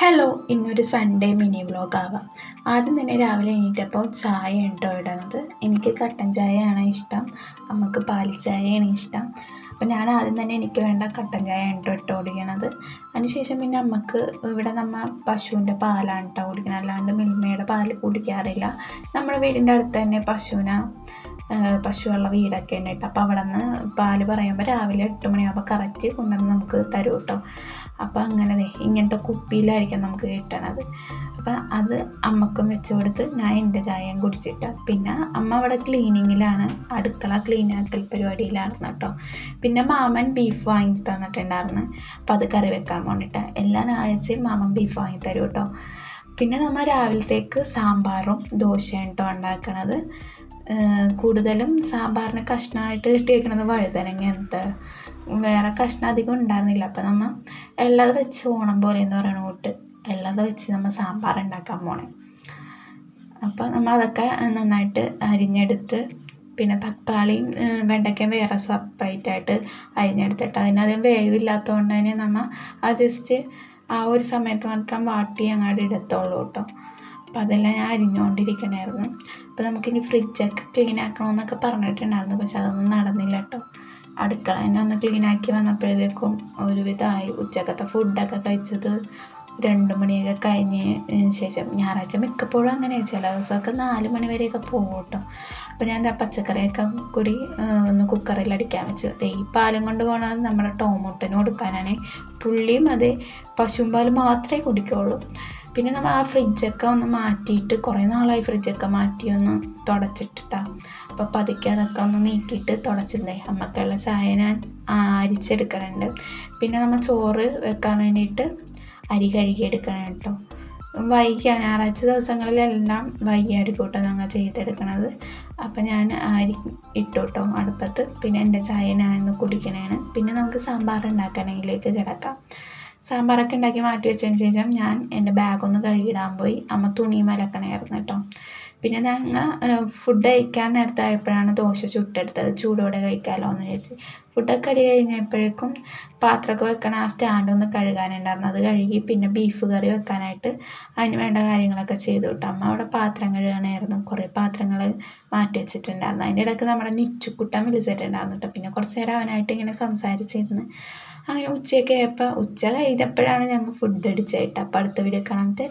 Hello, ഇന്നൊരു Sunday mini വ്ലോഗാവാം. ആദ്യം തന്നെ രാവിലെ എണീറ്റപ്പോൾ ചായ ഉണ്ടോ ഇടണത്. എനിക്ക് കട്ടൻ ചായയാണ് ഇഷ്ടം, നമുക്ക് പാൽ ചായയാണ് ഇഷ്ടം. അപ്പം ഞാൻ ആദ്യം തന്നെ എനിക്ക് വേണ്ട കട്ടൻ ചായ ഉണ്ടോ ഇട്ട് കുടിക്കണത്. അതിനുശേഷം പിന്നെ അമ്മക്ക് ഇവിടെ പശുവിൻ്റെ പാലാണ് കേട്ടോ കുടിക്കണം, അല്ലാണ്ട് മിൽമയുടെ പാൽ കുടിക്കാറില്ല. നമ്മുടെ വീടിൻ്റെ അടുത്ത് തന്നെ പശുവുള്ള വീടൊക്കെ ഉണ്ട് കേട്ടോ. അപ്പോൾ അവിടെ നിന്ന് പാല് പറയുമ്പോൾ രാവിലെ 8 മണിയാകുമ്പോൾ കറക്റ്റ് കൊണ്ടുവന്ന് നമുക്ക് തരും കേട്ടോ. അപ്പോൾ അങ്ങനെ ഇങ്ങനത്തെ കുപ്പിയിലായിരിക്കും നമുക്ക് കിട്ടണത്. അപ്പം അത് അമ്മക്കും വെച്ച് കൊടുത്ത് ഞാൻ എൻ്റെ ചായയും കുടിച്ചിട്ട് പിന്നെ അമ്മ അവിടെ ക്ലീനിങ്ങിലാണ്, അടുക്കള ക്ലീനാക്കൽ പരിപാടിയിലായിരുന്നു കേട്ടോ. പിന്നെ മാമൻ ബീഫ് വാങ്ങി തന്നിട്ടുണ്ടായിരുന്നു, അപ്പോൾ അത് കറി വെക്കാൻ വേണ്ടിയിട്ട്. എല്ലാ ഞായറാഴ്ചയും മാമൻ ബീഫ് വാങ്ങി തരും കേട്ടോ. പിന്നെ നമ്മൾ രാവിലത്തേക്ക് സാമ്പാറും ദോശയും കേട്ടോ ഉണ്ടാക്കണത്. കൂടുതലും സാമ്പാറിന് കഷ്ണമായിട്ട് കിട്ടിയേക്കണത് വഴുതനങ്ങ, വേറെ കഷ്ണം അധികം ഉണ്ടായിരുന്നില്ല. അപ്പം നമ്മൾ എള്ളത് വെച്ച് ഓണം പോലെ എന്ന് പറയണ കൂട്ട് എള്ളത് വെച്ച് നമ്മൾ സാമ്പാർ ഉണ്ടാക്കാൻ പോണേ. അപ്പം നമ്മൾ അതൊക്കെ നന്നായിട്ട് അരിഞ്ഞെടുത്ത് പിന്നെ തക്കാളിയും വെണ്ടയ്ക്കയും വേറെ സെപ്പറേറ്റായിട്ട് അരിഞ്ഞെടുത്തിട്ട് അതിനധികം വേവില്ലാത്തതുകൊണ്ട് തന്നെ നമ്മൾ ജസ്റ്റ് ആ ഒരു സമയത്ത് മാത്രം വാട്ടി അങ്ങോട്ട് എടുത്തോളൂ കേട്ടോ. അപ്പോൾ അതെല്ലാം ഞാൻ അരിഞ്ഞുകൊണ്ടിരിക്കണമായിരുന്നു. അപ്പോൾ നമുക്കിനി ഫ്രിഡ്ജൊക്കെ ക്ലീൻ ആക്കണമെന്നൊക്കെ പറഞ്ഞിട്ടുണ്ടായിരുന്നു, പക്ഷെ അതൊന്നും നടന്നില്ല കേട്ടോ. അടുക്കള തന്നെ ഒന്ന് ക്ലീനാക്കി വന്നപ്പോഴത്തേക്കും ഒരുവിധമായി. ഉച്ചക്കത്തെ ഫുഡൊക്കെ കഴിച്ചത് 2 മണിയൊക്കെ കഴിഞ്ഞ് ശേഷം. ഞായറാഴ്ച മിക്കപ്പോഴും അങ്ങനെ, ചില ദിവസമൊക്കെ 4 മണി വരെയൊക്കെ പോകും കേട്ടോ. അപ്പോൾ ഞാൻ പച്ചക്കറിയൊക്കെ കൂടി ഒന്ന് കുക്കറിൽ അടിക്കാൻ വെച്ചു. ഈ പാലും കൊണ്ട് പോകണത് നമ്മുടെ ടോമോട്ടന് കൊടുക്കാനാണ്. പുള്ളിയും അതേ പശുവും പാൽ മാത്രമേ കുടിക്കുകയുള്ളൂ. പിന്നെ നമ്മൾ ആ ഫ്രിഡ്ജൊക്കെ ഒന്ന് മാറ്റിയിട്ട്, കുറേ നാളായി ഫ്രിഡ്ജൊക്കെ മാറ്റി ഒന്ന് തുടച്ചിട്ടിട്ടാണ്. അപ്പോൾ പതുക്കെ അതൊക്കെ ഒന്ന് നീക്കിയിട്ട് തുടച്ചിട്ടുണ്ടേ. അമ്മക്കുള്ള ചായ ഞാൻ അരിച്ചെടുക്കണുണ്ട്. പിന്നെ നമ്മൾ ചോറ് വെക്കാൻ വേണ്ടിയിട്ട് അരി കഴുകിയെടുക്കണം കേട്ടോ. ഞായറാഴ്ച ദിവസങ്ങളിലെല്ലാം വൈകിയായിരിക്കും കേട്ടോ ഞങ്ങൾ ചെയ്തെടുക്കണത്. അപ്പം ഞാൻ അരി ഇട്ടു കേട്ടോ അടുപ്പത്ത്. പിന്നെ എൻ്റെ ചായ ഞാനൊന്ന് കുടിക്കണേണ്. പിന്നെ നമുക്ക് സാമ്പാർ ഉണ്ടാക്കാനെങ്കിലേക്ക് കിടക്കാം. സാമ്പാറൊക്കെ ഉണ്ടാക്കി മാറ്റി വെച്ചതിന് ശേഷം ഞാൻ എൻ്റെ ബാഗൊന്ന് കഴുകിയിടാൻ പോയി. അമ്മ തുണിയും അലക്കണമായിരുന്നു കേട്ടോ. പിന്നെ ഞങ്ങൾ ഫുഡ് കഴിക്കാൻ നേരത്തായപ്പോഴാണ് ദോശ ചുട്ടെടുത്തത്. ചൂടോടെ കഴിക്കാമല്ലോ എന്ന് വിചാരിച്ച് ഫുഡൊക്കെ അടി കഴിഞ്ഞപ്പോഴേക്കും പാത്രമൊക്കെ വെക്കണ ആ സ്റ്റാൻഡൊന്ന് കഴുകാനുണ്ടായിരുന്നു, അത് കഴുകി. പിന്നെ ബീഫ് കറി വെക്കാനായിട്ട് അതിന് വേണ്ട കാര്യങ്ങളൊക്കെ ചെയ്തു കേട്ടോ. അമ്മ അവിടെ പാത്രം കഴുകണമായിരുന്നു, കുറേ പാത്രങ്ങൾ മാറ്റി വെച്ചിട്ടുണ്ടായിരുന്നു. അതിൻ്റെ ഇടയ്ക്ക് നമ്മുടെ നിച്ചുക്കുട്ടൻ വിളിച്ചിട്ടുണ്ടായിരുന്നു കേട്ടോ. പിന്നെ കുറച്ച് നേരം അവനായിട്ട് ഇങ്ങനെ സംസാരിച്ചിരുന്ന് അങ്ങനെ ഉച്ച കഴിഞ്ഞപ്പോഴാണ് ഞങ്ങൾ ഫുഡ് അടിച്ചത് കേട്ടോ. അപ്പോൾ അടുത്ത വീഡിയോ കാണാൻ തരാം.